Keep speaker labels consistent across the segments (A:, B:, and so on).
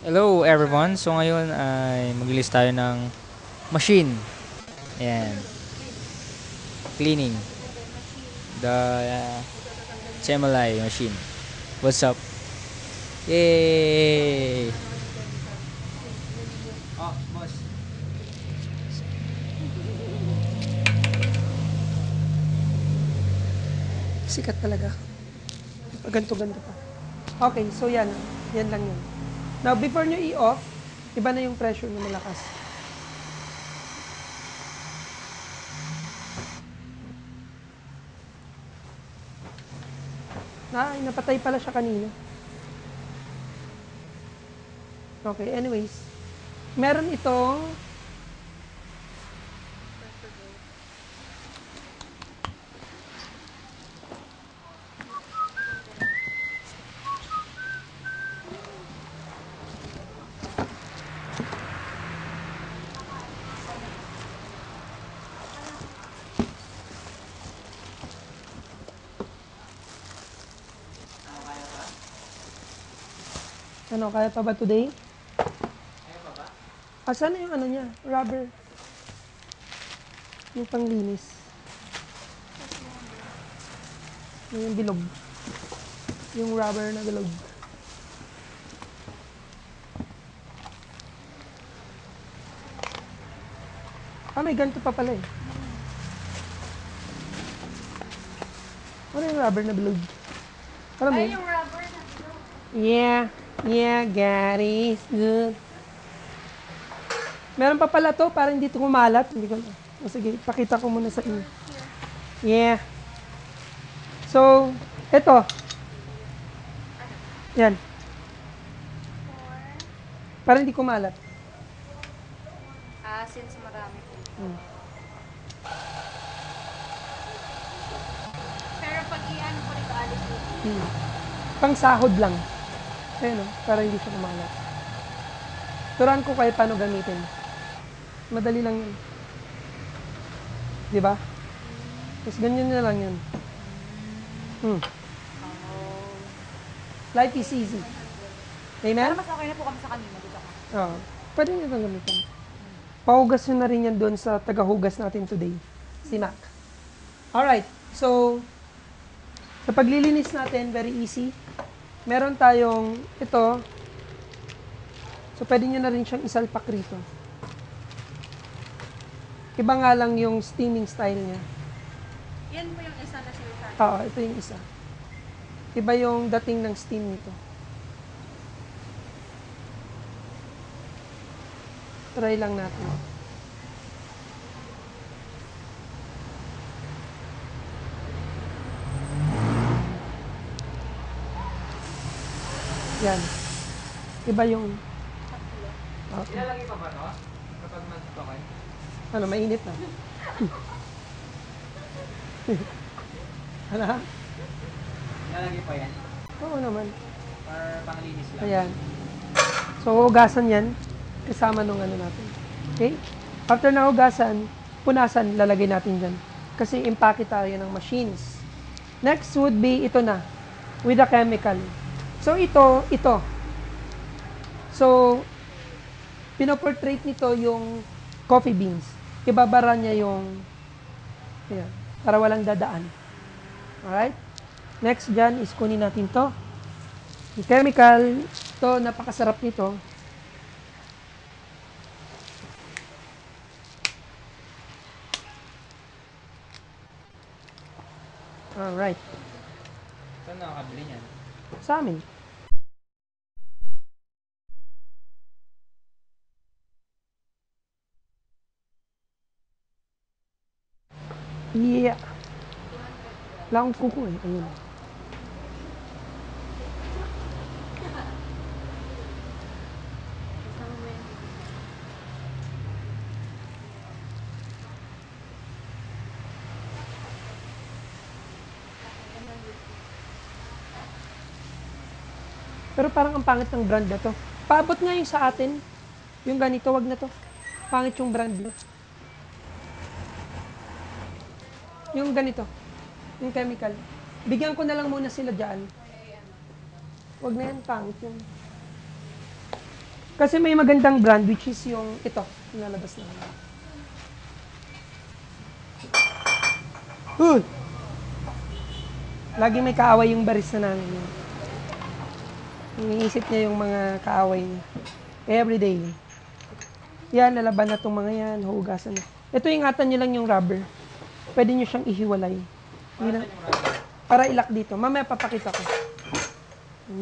A: Hello everyone. So ngayon ay maglilist tayo ng machine. Ayan. Cleaning. The Chemalay machine. What's up? Yay! Oh, boss.
B: Sikat talaga. Ganto-ganto pa. Okay, so yan. Yan lang yun. Now, before nyo i-off, iba na yung pressure na malakas. Ay, napatay pala siya kanina. Okay, anyways. Meron itong ano, kaya pa ba today?
A: Kaya pa ba?
B: Asan na yung ano niya? Rubber. Yung panglinis. Yung bilog. Yung rubber na bilog. Ah, may ganito pa pala eh. Ano yung rubber na bilog? Alam mo yun?
C: Yung rubber na ito.
B: Yeah, got it. Good. Meron pa pala to, para hindi ito kumalat. Hindi ko, sige, pakita ko muna sa inyo. Yeah. So, ito. Yan. Para hindi kumalat.
C: Since marami po. Pero pag i-ano po nito, alis dito.
B: Pang sahod lang. Ayun, para hindi siya kumalat. Turuan ko kayo paano gamitin. Madali lang yun. Di ba? Tapos ganyan na lang yun. Life is easy. Amen?
C: Mas okay na po kami sa kanina dito.
B: Oo. Pwede nyo itong gamitin. Pahugas nyo na rin yan doon sa tagahugas natin today. Si Mac. Alright. So, sa paglilinis natin, very easy. Meron tayong ito. So, pwede nyo na rin siyang isalpak rito. Iba nga lang yung steaming style niya.
C: Yan po yung isa na sinasabi.
B: Oo, ito yung isa. Iba yung dating ng steam nito. Try lang natin. Yan. Iba yung... Okay.
A: Ilalagay pa ba to? Kapag mag-tokay?
B: Ano, mainit na. Ano?
A: Ilalagay pa yan?
B: Oo naman.
A: Or panglinis lang?
B: Ayan. So, hugasan yan. Kasama nung ano natin. Okay? After na hugasan, punasan, lalagay natin dyan. Kasi impake tayo ng machines. Next would be ito na. With a chemical. So, ito. So, pinoportrait nito yung coffee beans. Ibabara niya yung, ayan, para walang dadaan. Alright? Next dyan is kunin natin to. Yung chemical, to napakasarap nito. Alright.
A: Saan nakakabili niyan?
B: Sa amin. Yeah. Wala akong kuko eh. Ayun. Pero parang ang pangit ng brand na to. Paabot nga yung sa atin. Yung ganito, wag na to. Pangit yung brand na. Yung ganito. Yung chemical. Bigyan ko na lang muna sila dyan. Wag na yan, pangit yun. Kasi may magandang brand which is yung ito, lalabas na. Lagi may kaaway yung barista namin. Iniisip niya yung mga kaaway niya. Everyday. Yan, lalaban na itong mga yan, hugasan na. Ito ingatan nyo lang yung rubber. Pwede nyo siyang ihiwalay. Para ilak dito. Mamaya papakita ko.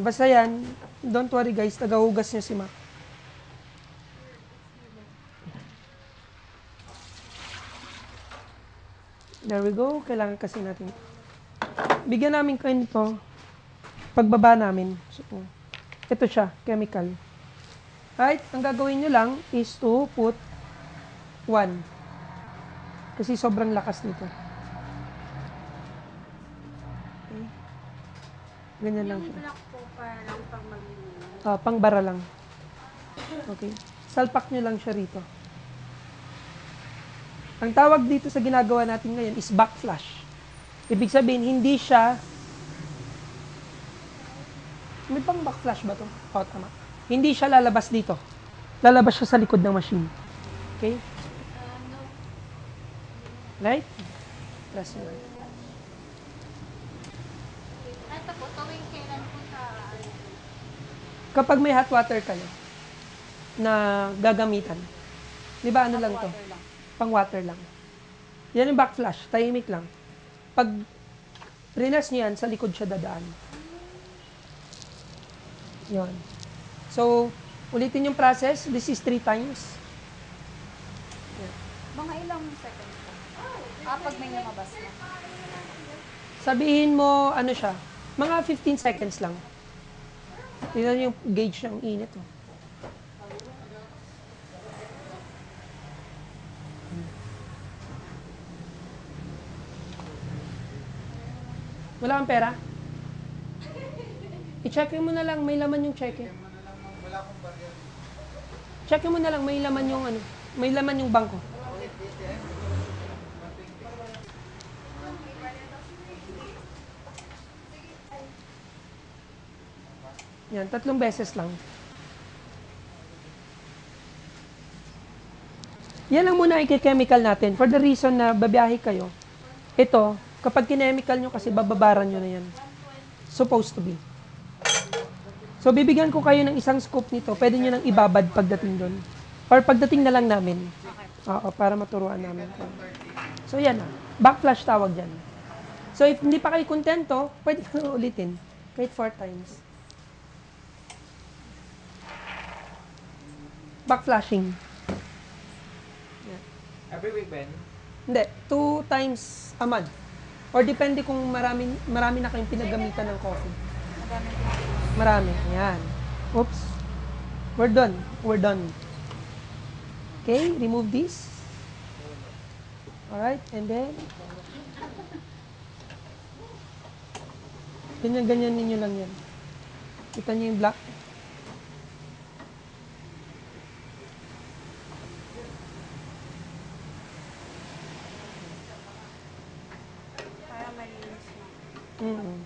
B: Basta yan, don't worry guys, tagahugas niya si Mac. There we go. Kailangan kasi natin. Bigyan namin kayo nito. Pagbaba namin. So, ito siya, chemical. Right? Ang gagawin nyo lang is to put 1. Kasi sobrang lakas nito. Okay. Ganyan lang
C: Yung
B: siya.
C: black po para lang pang maglinis.
B: Pangbara lang. Okay. Salpak nyo lang siya rito. Ang tawag dito sa ginagawa natin ngayon is backflash. Ibig sabihin, hindi siya... May pang backflash ba ito? Oo, tama. Hindi siya lalabas dito. Lalabas siya sa likod ng machine. Okay?
C: No.
B: Right? Press mo.
C: Ito po, tuwing kailan po sa...
B: Kapag may hot water kayo na gagamitan, di ba ano lang to?
C: water lang.
B: Pang water lang. Yan yung backflash, tahimik lang. Pag rinas niyo yan, sa likod siya dadaan. Yan. So, ulitin yung process. This is 3 times.
C: Mga ilang seconds po? Pag may lumabas na.
B: Sabihin mo, ano siya, mga 15 seconds lang. Tingnan yung gauge ng init. Oh. Wala kang pera? I-check mo na lang, may laman yung check. Check mo na lang, may laman yung ano, may laman yung bangko. Yan, 3 beses lang. Yan lang muna i-chemical natin for the reason na babiyahe kayo. Ito, kapag kinemical nyo kasi bababaran nyo na yan. Supposed to be. So, bibigyan ko kayo ng isang scoop nito. Pwede nyo nang ibabad pagdating doon. Or pagdating na lang namin. Oo, para maturuan namin. So, yan na. Backflash tawag dyan. So, if hindi pa kayo kontento, pwede nyo ulitin. Kahit 4 times. Backflashing.
A: Every week, Ben?
B: Hindi, 2 times a month. Or depende kung marami na kayong pinagamitan ng coffee. Marami. Yan. Oops. We're done. We're done. Okay, remove this. Alright, and then ganyan-ganyan ninyo lang yan. Kita niyo yung black?
C: Para malinis na.
B: Mm-hmm.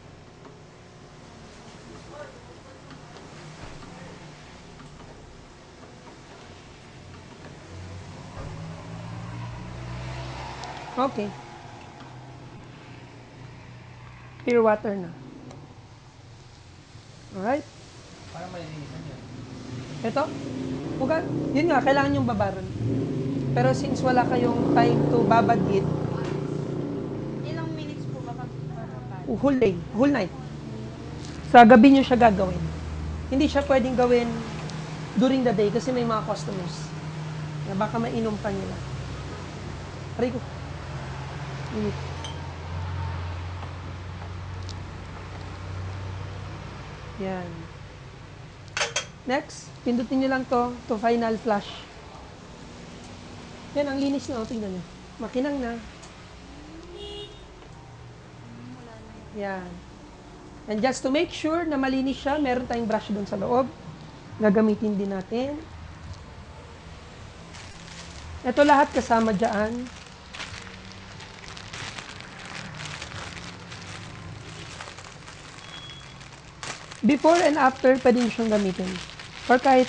B: Okay. Pure water na. Alright.
A: Parang malilinisan yun.
B: Ito. Huwag, yun nga, kailangan yung babaran. Pero since wala kayong time to babad it,
C: Ilang minutes po ba pag
B: whole day, whole night. Sa gabi nyo siya gagawin. Hindi siya pwedeng gawin during the day kasi may mga customers na baka mainom pa nila. Aray ko. Init. Yan. Next, pindutin nyo lang to final flash. Yan, ang linis na. Tingnan nyo. Makinang na. Yan. And just to make sure na malinis siya, meron tayong brush doon sa loob. Gagamitin din natin. Ito lahat kasama dyan. Before and after, pwede nyo siyang gamitin. Or kahit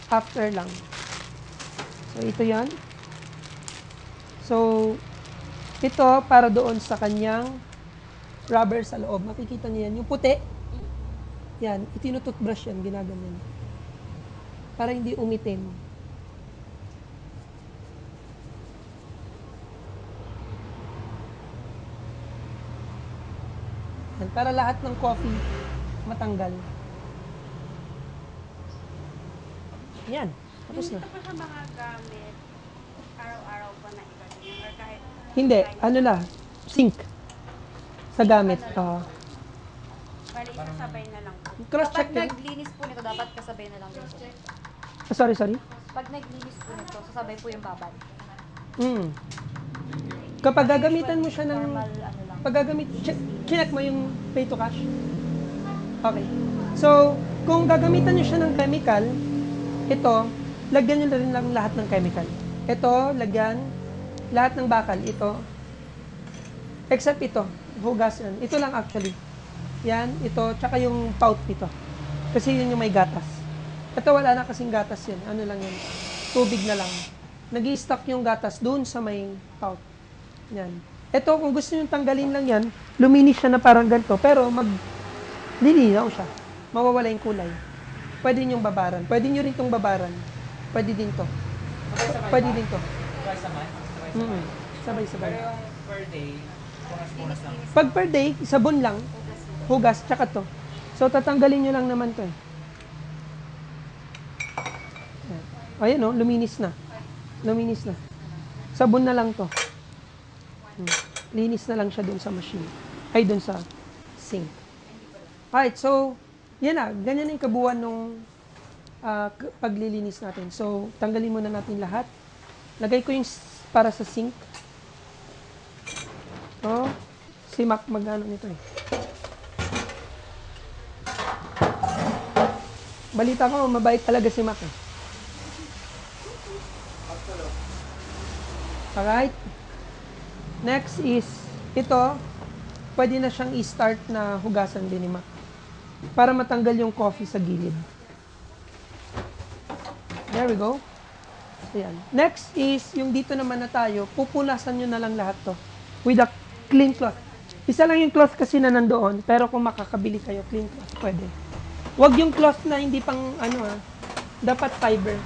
B: after lang. So, ito yan. So, ito para doon sa kanyang rubber sa loob. Makikita niyo yan. Yung puti, yan, itinututbrush yan, ginaganyan. Para hindi umitim. Yan, para lahat ng coffee matanggal. Yan, tapos na.
C: Dito pa sa mga gamit, araw-araw pa na iba or kahit
B: Hindi, ano lang, sink. Sa gamit.
C: bali isasabay na lang po.
B: Cross-check
C: Kapag
B: din.
C: naglinis po nito, dapat kasabay na lang din po.
B: Sorry.
C: Pag naglinis po nito, sasabay po yung babad.
B: Kapag gagamitan mo siya ng...
C: Normal ano lang.
B: Pag gagamit, chinek mo yung pay to cash? Okay. So, kung gagamitan nyo siya ng chemical, ito, lagyan nyo na rin lang lahat ng chemical. Ito, lagyan, lahat ng bakal, ito. Except ito, hugas yan. Ito lang actually. Yan, ito, tsaka yung pout nito. Kasi yun yung may gatas. Ito, wala na kasing gatas yan. Ano lang yan? Tubig na lang. Nag-i-stock yung gatas doon sa may pout. Yan. Ito, kung gusto nyo tanggalin lang yan, luminis siya na parang ganito, pero lilinaw siya. Mawawala yung kulay. Pwede nyong babaran. Pwede nyo rin itong babaran. Pwede din to.
A: Sabay-sabay
B: Pwede
A: ba?
B: din to.
A: Sabay-sabay? Sabay-sabay.
B: Sabay-sabay.
A: Pero yung per day, punas-punas lang.
B: Pag per day, sabon lang, hugas, tsaka to. So, tatanggalin nyo lang naman to eh. Ayan o, luminis na. Luminis na. Sabon na lang to. Linis na lang siya dun sa machine. Ay, dun sa sink. Alright, so, yan na. Ganyan yung kabuuan nung paglilinis natin. So, tanggalin muna natin lahat. Lagay ko yung para sa sink. Oh, si Mac mag-ano nito eh. Balita ko, mabait talaga si Mac eh. Alright. Next is, ito, pwede na siyang i-start na hugasan din ni Mac. Para matanggal yung coffee sa gilid. There we go. Ayan. Next is, yung dito naman na tayo, pupunasan nyo na lang lahat to. With a clean cloth. Isa lang yung cloth kasi na nandoon, pero kung makakabili kayo, clean cloth, pwede. Huwag yung cloth na hindi pang, dapat fiber.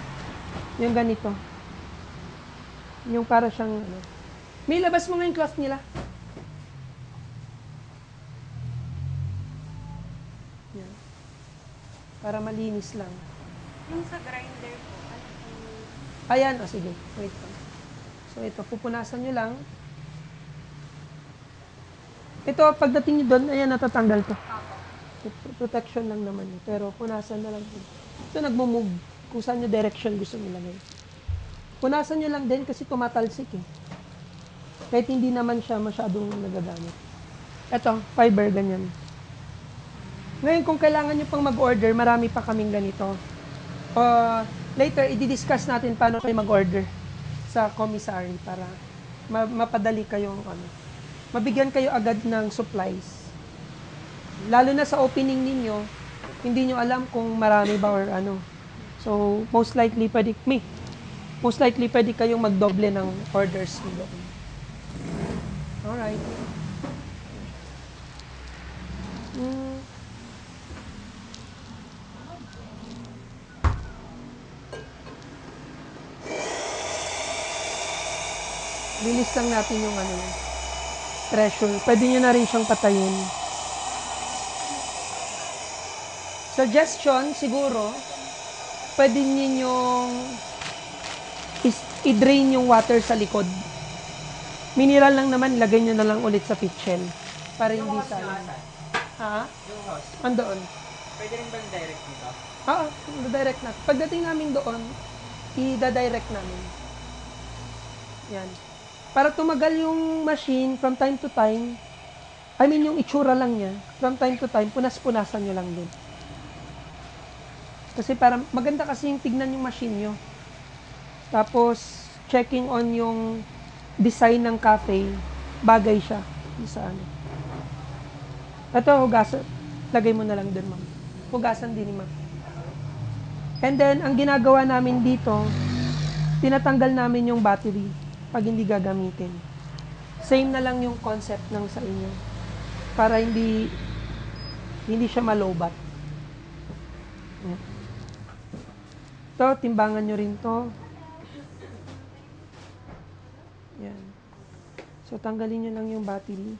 B: Yung ganito. Yung para siyang, May labas mo nga yung cloth nila. Yan. Para malinis lang.
C: Yung sa grinder po, ano yung...
B: Ayan, sige. Wait lang. So, ito, pupunasan nyo lang. Ito, pagdating nyo doon, ayan, natatanggal to. Protection lang naman yun. Pero, punasan na lang. Ito, nagmumove. Kung saan nyo direction gusto nyo lagay. Punasan nyo lang din kasi tumatalsik eh. Kahit hindi naman siya masyadong nagagamit. Ito, fiber, ganyan. Ngayon, kung kailangan nyo pang mag-order, marami pa kaming ganito. Later, i-discuss natin paano kayo mag-order sa commissary para mapadali kayong mabigyan kayo agad ng supplies. Lalo na sa opening ninyo, hindi nyo alam kung marami ba or ano. So, most likely pwede kayong magdoble ng orders nyo. Alright. Linis lang natin yung pressure. Pwede nyo na rin siyang patayin. Suggestion, siguro, pwede ninyong i-drain yung water sa likod. Mineral lang naman, lagay nyo na lang ulit sa pitchel. Para hindi sayang. Ha?
A: Yung house,
B: Andoon.
A: pwede rin ba direct dito?
B: Oo, direct na. Pagdating namin doon, i-direct namin. Yan. Para tumagal yung machine from time to time, yung itsura lang niya, from time to time, punas-punasan nyo lang din. Kasi para maganda kasi yung tignan yung machine nyo. Tapos, checking on yung design ng cafe, bagay siya. Sa Ito, hugasan. Lagay mo na lang dun, ma'am. Hugasan din ni ma'am. And then, ang ginagawa namin dito, tinatanggal namin yung battery pag hindi gagamitin. Same na lang yung concept ng sa inyo. Para hindi siya malobat. Ito, timbangan nyo rin to. Yan. So, tanggalin nyo lang yung battery.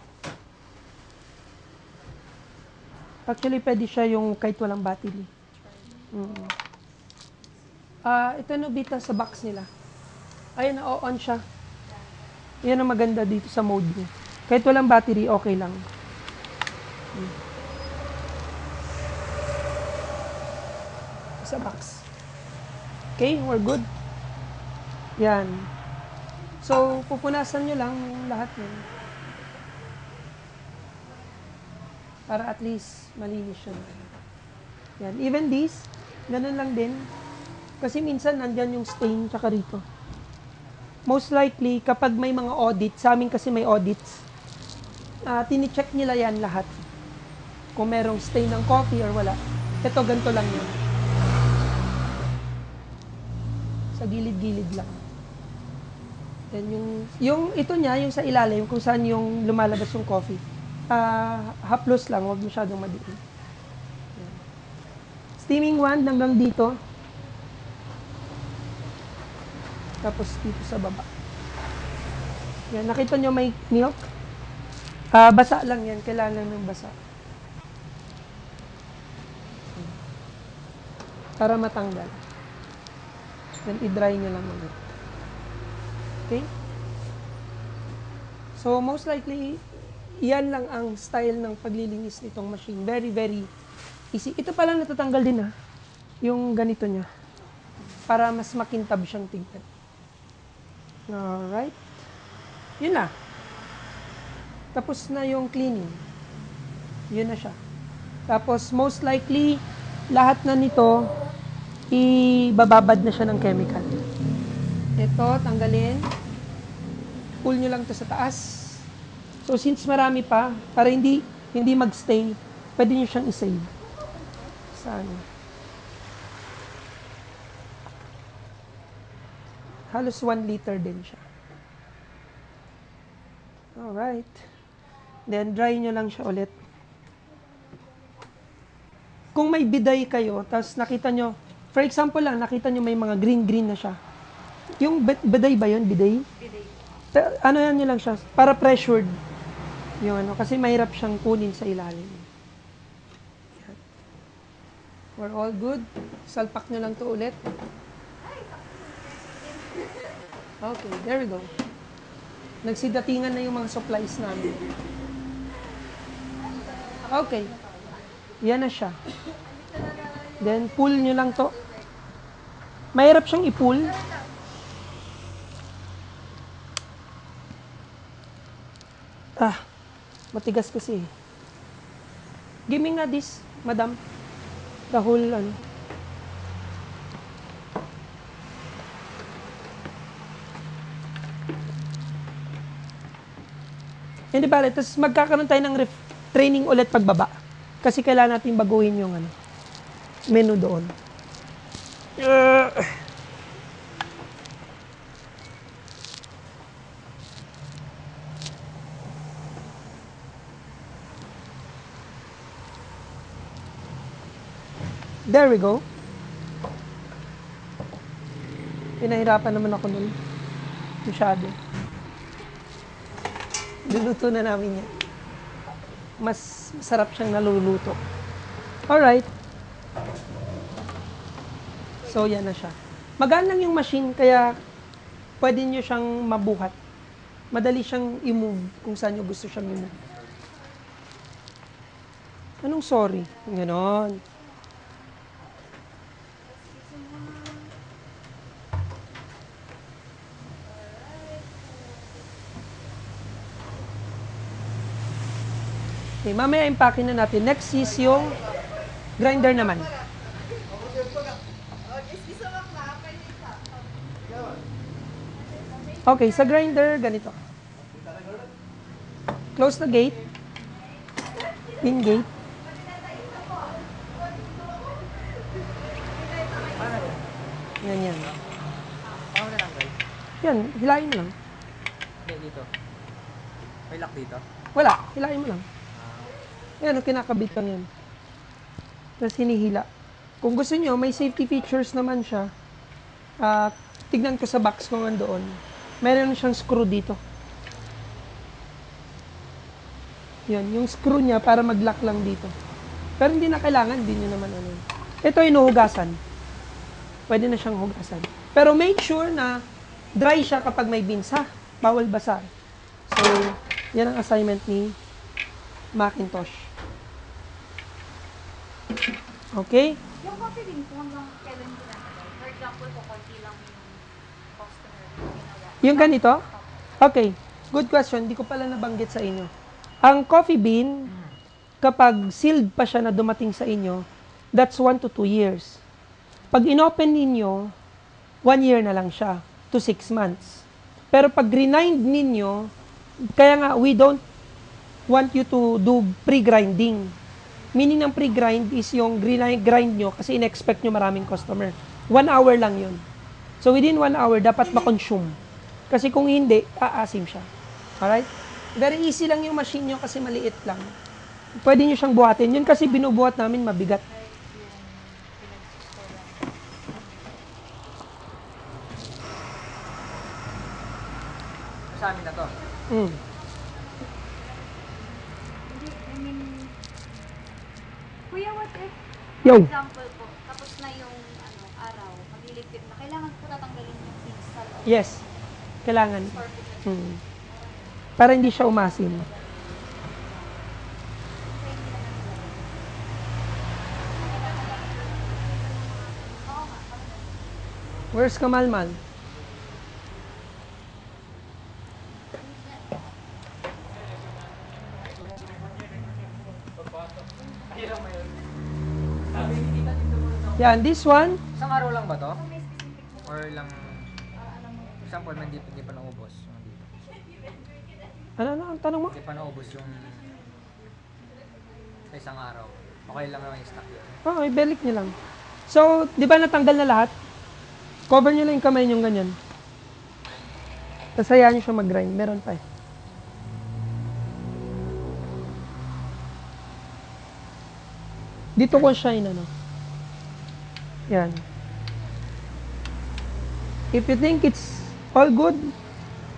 B: Actually, pwede siya yung kahit walang battery. Ito Nobita sa box nila. Ayun, na-on siya. Yan ang maganda dito sa mode niya. Kahit walang battery, okay lang. Sa box. Okay, we're good. Yan. So, pupunasan nyo lang yung lahat yun. Para at least malinis siya. Yan. Even this, ganun lang din. Kasi minsan nandyan yung stain tsaka rito. Most likely, kapag may mga audit, sa amin kasi may audits, tinicheck nila yan lahat. Kung merong stain ng coffee or wala. Ito, ganito lang yun. Sa gilid-gilid lang. Then yung ito niya, yung sa ilalim, kung saan yung lumalabas yung coffee. Haplos lang, huwag masyadong madiin. Steaming wand hanggang dito. Tapos dito sa baba. Yan, nakita nyo may milk? Basa lang yan, kailangan ng basa. Para matanggal. Then i-dry nyo lang ulit. Okay? So most likely, yan lang ang style ng paglilinis nitong machine. Very, very easy. Ito pa lang natatanggal din yung ganito niya. Para mas makintab siyang tignan. Alright. Yun na. Tapos na yung cleaning. Yun na siya. Tapos most likely, lahat na nito, ibababad na siya ng chemical. Ito, tanggalin. Pull nyo lang to sa taas. So since marami pa, para hindi mag-stay, pwede nyo siyang isave. Saan? Halos 1 liter din siya. Alright. Then, dry nyo lang siya ulit. Kung may biday kayo, tapos nakita nyo, for example lang, nakita nyo may mga green-green na siya. Yung biday ba yun? Biday?
C: Biday.
B: Ano yan nyo lang siya? Para pressured. Yung ano, kasi mahirap siyang kunin sa ilalim. Yan. We're all good. Salpak nyo lang to ulit. Okay, there we go. Nagsidatingan na yung mga supplies namin. Okay. Yan na siya. Then, pull nyo lang to. Mahirap siyang i-pull. Matigas kasi. Give me nga this, madam. The whole, Hindi ba, tapos magkakaroon tayo ng training ulit pagbaba. Kasi kailangan natin baguhin yung menu doon. There we go. Pinahirapan naman ako nun. Masyado. Luluto na namin yan. Mas masarap siyang naluluto. Alright. So, yan na siya. Magaan lang yung machine, kaya pwede nyo siyang mabuhat. Madali siyang i-move kung saan nyo gusto siyang i-move. Anong sorry? Ganon. Okay, mamaya impake na natin. Next is yung grinder naman. Okay, sa grinder, ganito. Close the gate. Pin gate. Ganyan.
A: Ano na lang, guys?
B: Yan, hilahin mo lang.
A: Hindi, dito. May lock dito.
B: Wala, hilahin mo lang. Yan, kinakabit lang yan. Tapos hinihila. Kung gusto nyo, may safety features naman siya. Tignan ko sa box ko doon. Meron siyang screw dito. Yan, yung screw niya para mag-lock lang dito. Pero hindi na kailangan, hindi nyo naman ano. Ito inuhugasan. Pwede na siyang hugasan. Pero make sure na dry siya kapag may binsa. Bawal basa. So, yan ang assignment ni Macintosh. Okay?
C: Yung coffee bean kung hanggang kailan ginagawa. For example, kung konti lang yung customer ginawa.
B: Yung ganito? Okay. Good question. Hindi ko pala nabanggit sa inyo. Ang coffee bean, kapag sealed pa siya na dumating sa inyo, that's 1 to 2 years. Pag inopen ninyo, 1 year na lang siya to 6 months. Pero pag grind ninyo, kaya nga we don't want you to do pre-grinding. Meaning ng pre-grind is yung grind nyo kasi in-expect nyo maraming customer. 1 hour lang yun. So within 1 hour, dapat ma-consume. Kasi kung hindi, aasim siya. Alright? Very easy lang yung machine nyo kasi maliit lang. Pwede nyo siyang buhatin. Yun kasi binubuhat namin mabigat.
A: Sa amin na to.
B: Mm.
C: Hindi, I mean, Kuya, what if,
B: Yo.
C: for example po, tapos na yung araw, magliligpit na, kailangan po tatanggalin yung piece sa loob.
B: Yes. Kailangan.
C: Or po
B: Mm. Para hindi siya umasim. Where's Kamalmal? Yan, this one.
A: Isang araw lang ba to? Or lang... Example, hindi pa naubos. Yung dito.
B: Ano ang tanong mo?
A: Hindi pa naubos yung... Sa isang araw. Okay lang naman yung stock yun.
B: Oo, ibalik nyo lang. So, di ba natanggal na lahat? Cover nyo lang yung kamay nyo ganyan. Tapos hayaan nyo siya mag-grind. Meron pa eh. Dito ko siya ano. Yan. If you think it's all good,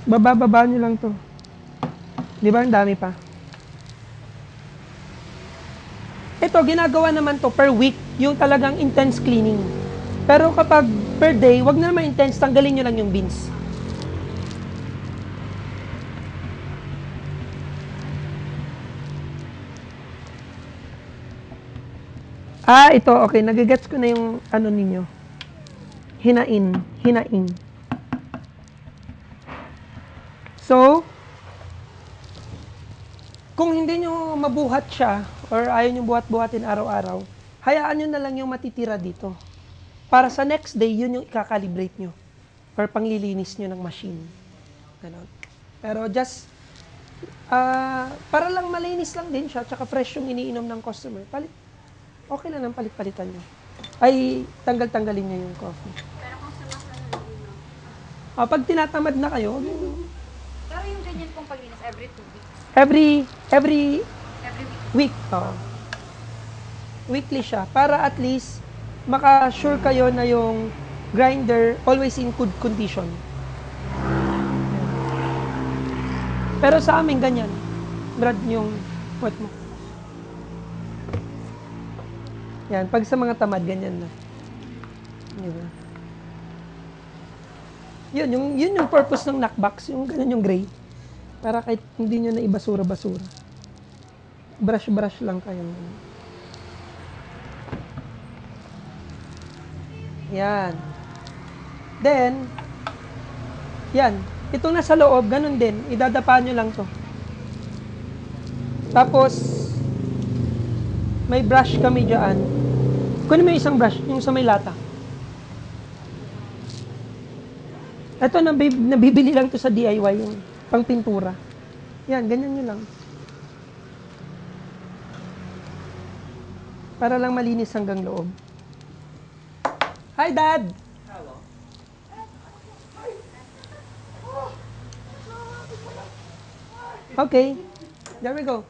B: bababa nyo lang to. Di ba? Ang dami pa. Ito, ginagawa naman to per week, yung talagang intense cleaning. Pero kapag per day, wag na naman intense, tanggalin nyo lang yung beans. Ito, okay. Nagigets ko na yung ano ninyo. Hinain. So, kung hindi nyo mabuhat siya, or ayaw nyo buhat-buhatin araw-araw, hayaan nyo na lang yung matitira dito. Para sa next day, yun yung ikakalibrate nyo. Or panglilinis nyo ng machine. Ganon. Pero just, para lang malinis lang din siya, tsaka fresh yung iniinom ng customer, okay lang ang palit-palitan nyo. Ay, tanggal-tanggalin nyo yung coffee.
C: Pero kung sumasalo hindi no.
B: Pag tinatamad na kayo,
C: Pero yung ganyan pong paglinis every 2 weeks.
B: every
C: Every week.
B: week, weekly siya. Para at least, maka-sure kayo na yung grinder always in good condition. Pero sa amin, ganyan. Brad, yung what mo. Yan, pag sa mga tamad, ganyan na. Diba? Yun yung purpose ng knockbox, yung ganyan yung gray. Para kahit hindi nyo na ibasura-basura. Brush-brush lang kayo. Yan. Then, yan. Itong nasa loob, ganun din. Idadapa nyo lang to. Tapos, may brush kami dyan. Kunin mo yung isang brush, yung sa may lata. Ito, nabibili lang to sa DIY, yung pang pintura. Yan, ganyan nyo lang. Para lang malinis hanggang loob. Hi, Dad!
A: Hello.
B: Okay. There we go.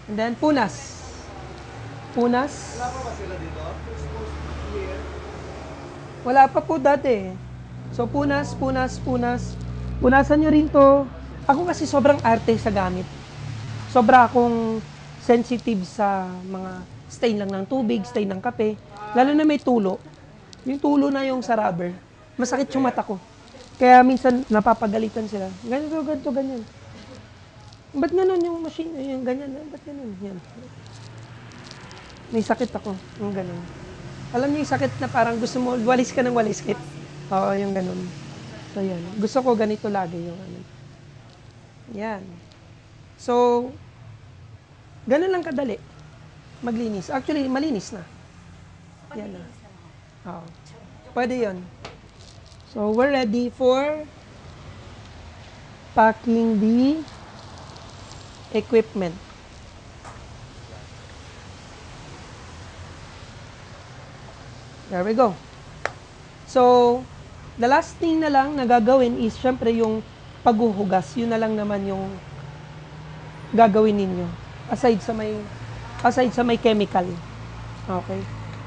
B: And then, punas. Punas.
D: Wala pa ba sila dito? Supposed to be here.
B: Wala pa po dati. So, punas. Punasan nyo rin to. Ako kasi sobrang arte sa gamit. Sobra akong sensitive sa mga stain lang ng tubig, stain ng kape. Lalo na may tulo. Yung tulo na yung sa rubber. Masakit yung mata ko. Kaya minsan napapagalitan sila. Ganito, ganyan. Ba't ganun yung machine? Yung ganyan. Ba't ganun? Yan. May sakit ako. Yung ganun. Alam niyo yung sakit na parang gusto mo, walis ka ng walis kit. Oo, yung ganun. So, yan. Gusto ko ganito lagi yung ano. Yan. So, ganun lang kadali. Maglinis. Actually, malinis na. Yan na. Oo. Pwede yun. So, we're ready for packing the equipment. There we go. So, the last thing na lang na gagawin is syempre yung paghuhugas. Yun na lang naman yung gagawin ninyo. Aside sa may chemical. Okay.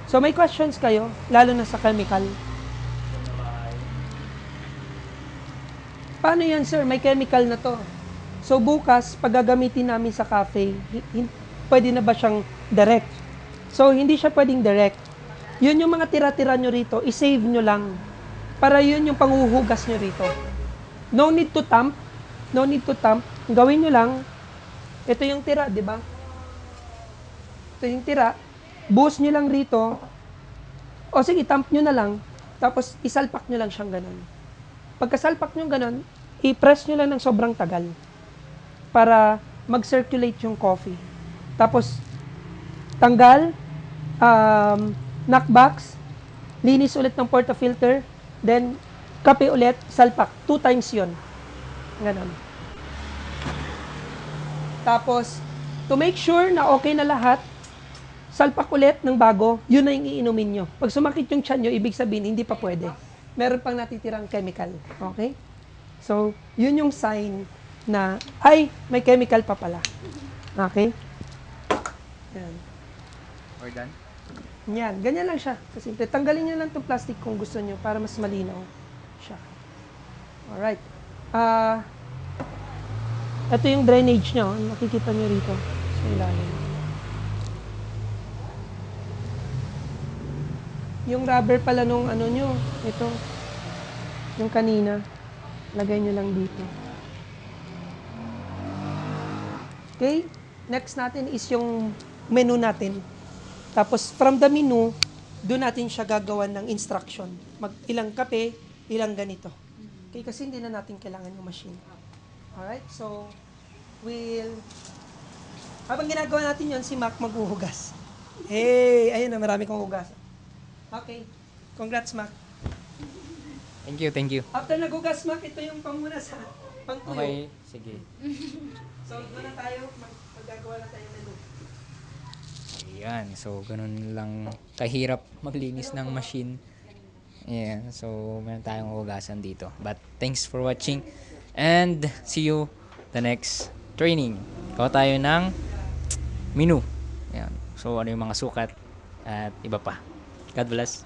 B: So, may questions kayo, lalo na sa chemical. Paano yan, sir? May chemical na to. So, bukas, pag gagamitin namin sa cafe, pwede na ba siyang direct? So, hindi siya pwedeng direct. Yun yung mga tira-tira nyo rito, isave nyo lang. Para yun yung panghuhugas nyo rito. No need to tamp. No need to tamp. Gawin nyo lang. Ito yung tira, di ba? Ito yung tira. Buhos nyo lang rito. O sige, tamp nyo na lang. Tapos, isalpak nyo lang siyang ganun. Pagkasalpak nyo ganun, i-press nyo lang ng sobrang tagal para mag-circulate yung coffee. Tapos, tanggal, knockbox, linis ulit ng portafilter, then, kape ulit, salpak. 2 times yun. Ganon. Tapos, to make sure na okay na lahat, salpak ulit ng bago, yun na yung iinumin nyo. Pag sumakit yung tiyan nyo, ibig sabihin, hindi pa pwede. Meron pang natitirang chemical. Okay? So, yun yung sign na, ay, may chemical pa pala. Okay? Yan.
A: We're done.
B: Yan. Ganyan lang siya. Kasi tanggalin nyo lang itong plastic kung gusto nyo para mas malinaw siya. Alright. Ito yung drainage nyo. Makikita nyo rito sa ilalim. Yung rubber pala nung ano nyo, ito, yung kanina, lagay nyo lang dito. Okay? Next natin is yung menu natin. Tapos, from the menu, doon natin siya gagawan ng instruction. Ilang kape, ilang ganito. Okay? Kasi hindi na natin kailangan yung machine. Alright? So, habang ginagawa natin yon si Mac maghuhugas. Hey! Ayun na, marami kong hugas. Okay. Congrats, Mac.
A: Thank you.
B: After naghugas, Mac, ito yung pangmuna sa pangtuyo.
A: Okay, sige.
B: So, doon na tayo. Maggagawa na tayo menu.
A: Ayan, so ganun lang kahirap maglinis ng machine. Ayan, so meron tayong hugasan dito. But thanks for watching and see you the next training. Gawa tayo ng menu. Ayan, so ano yung mga sukat at iba pa. God bless.